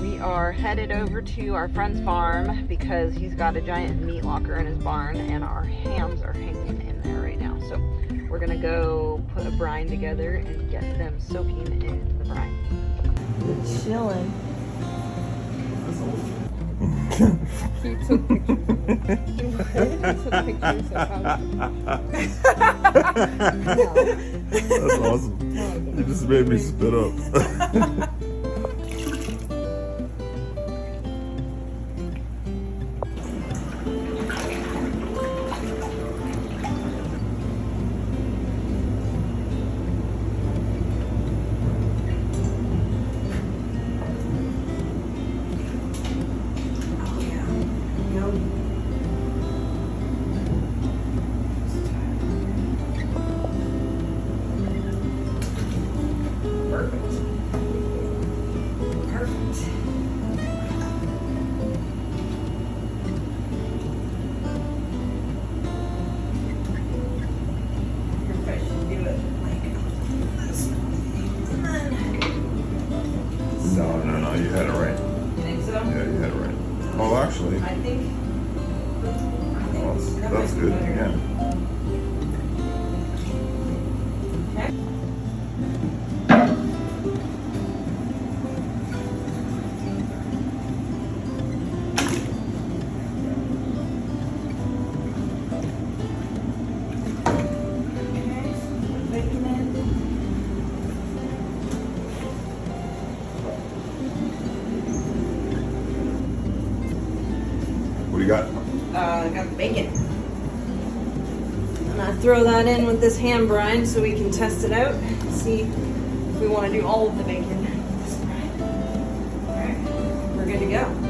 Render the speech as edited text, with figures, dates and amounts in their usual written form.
We are headed over to our friend's farm because he's got a giant meat locker in his barn and our hams are hanging in there right now. So we're gonna go put a brine together and get them soaking in the brine. Chilling. He took pictures. He took pictures of how. That's awesome. You just made me spit up. No, you had it right. You think so? Yeah, you had it right. Oh, actually, I think that's good. Yeah. What do you got? I got the bacon. And I throw that in with this ham brine so we can test it out. See if we want to do all of the bacon with this brine. Alright, we're good to go.